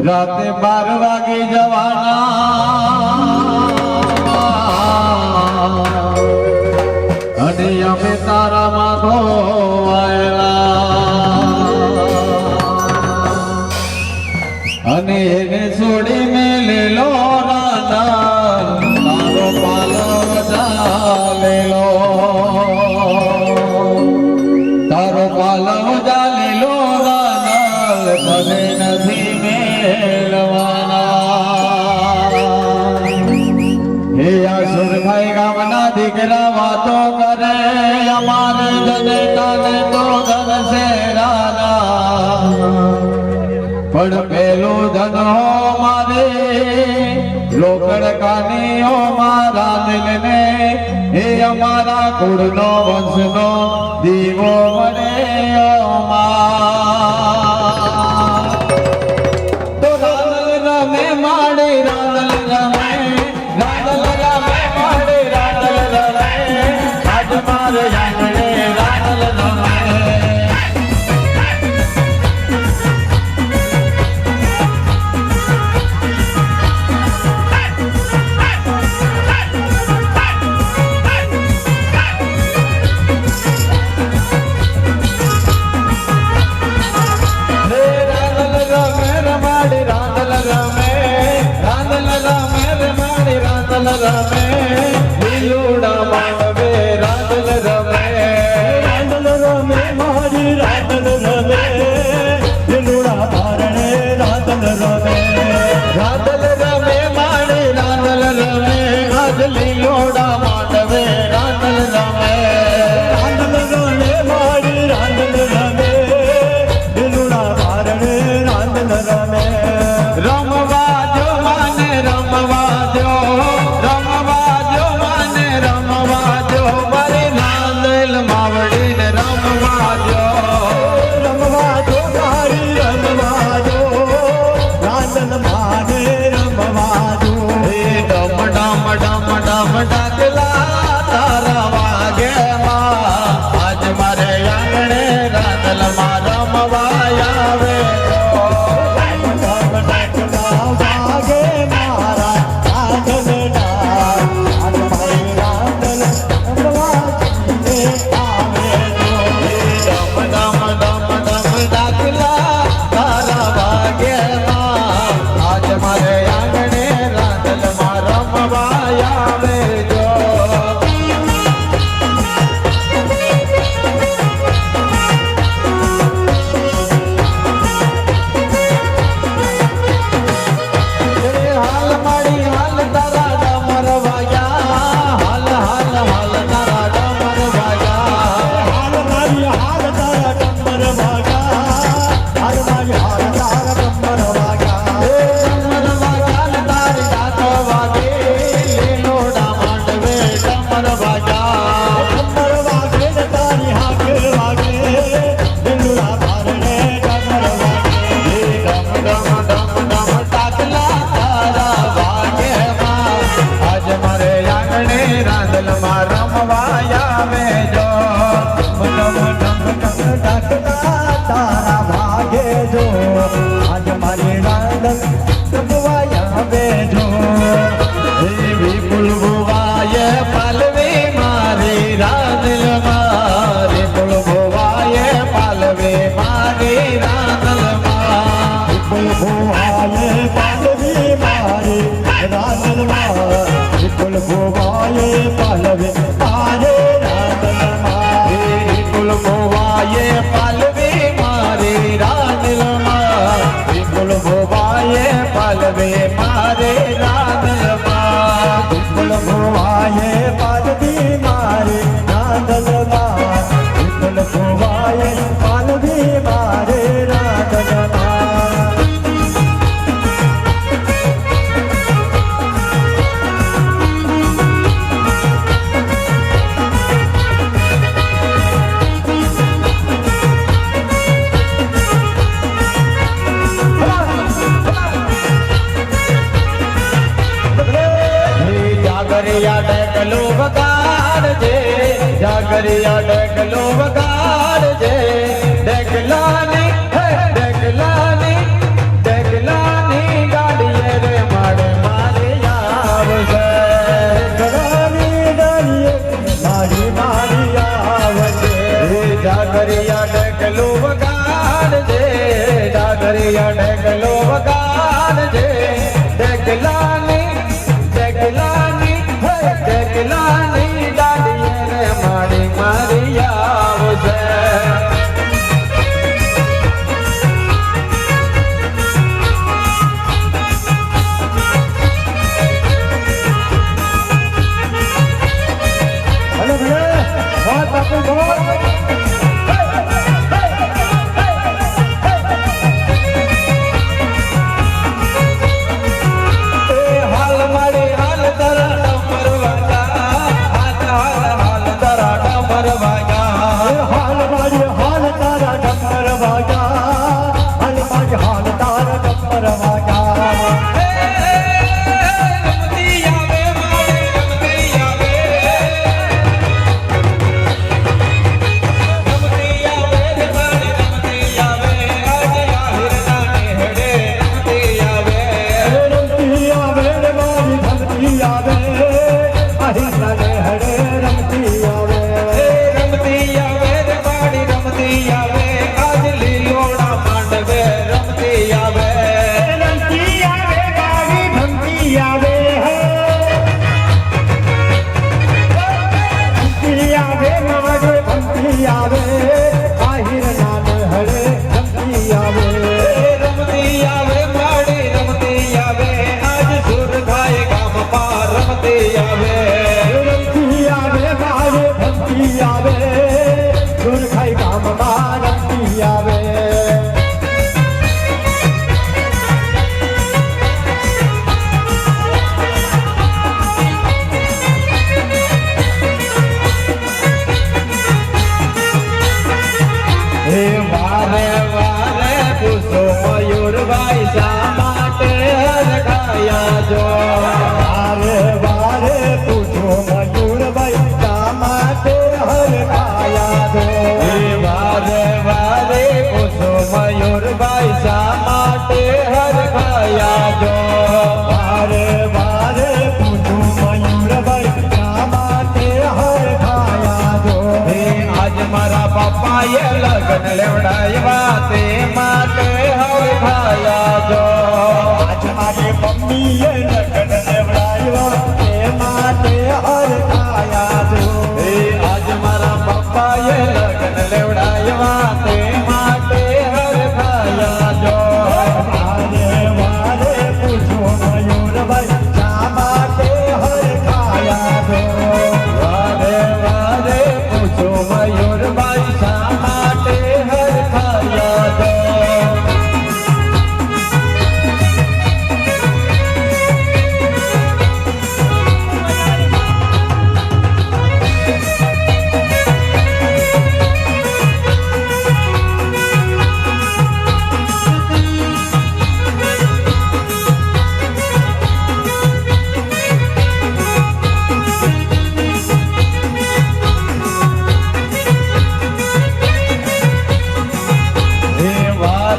રાતે 12 વાગે જવાના અને અમે તારા માથો આયેલા અને એને છોડી મેલેલો રાના તારો પાલવ ચાલેલો તારો પાલવ ચાલેલો રાના તને નથી હે આસુરભાઈ ગામના દીકરા વાતો કરે અમારે જનેતાને તો ગણશે રાના પણ પેલું ધન મારે લોકડ કાનીઓ મારા દિલને હે અમારા કુળનો વંશનો દીવો મને જાગરિયા ડગલો વગાડજે ડગલાની ડગલાની ડગલાની જાગરિયા ઢેકલું વગાડજે જાગરિયા ઢેકલું વગાડજે ઢેકલાની દાડીએ રે માડી મારી આવશે અરે ભલે વાત આપી બોલ હાલ માડી હાલ તારા ડમર વાગા હાલ તારા ડમર વાગા હાલ મારી હાલ તારા ડમર વાગા હાલ મારી હાલ તારા ડમર વાગા રમતી આવે માડી રમતી આવે રે માડી રમતી આવે આજે આહિરના નેહડે રમતી આવે રમતી આવે રે મારી રમતી આવે આહિરના નેહડે રમતી આવે રમતી આવે રે માડી રમતી આવે આજ લીલોડા માંડવે રમતી આવે રમતી આવે મારી રમતી આવે રમતી આવે મારી રમતી આવે આહિરના નેહડે રમતી આવે રમતી આવે માડી રમતી આવે આજ સુરખાઈ ગામમાં રમતી આવે રમતી આવે મારે રમતી આવે સુરખાઈ ગામમાં રમતી આવે હે વારે વારે પૂછો મયુરભાઈ શા માટે હરખાયા જો વારે વારે પૂછો મયુરભાઈ શા માટે હરખાયા છો હે વારે વારે પૂછો મયુરભાઈ શા માટે હરખાયા જો વારે વારે પૂછો મયુરભાઈ શા માટે હરખાયા છો હે આજ મારા પપ્પાએ લગ્ન લેવડાવ્યા તે માટે હરખાયા જો આજ મારી મમ્મીએ લગ્ન લેવડાવ્યા તે માટે હરખાયા છો હે આજ મારા પપ્પાએ લગ્ન લેવડાવ્યા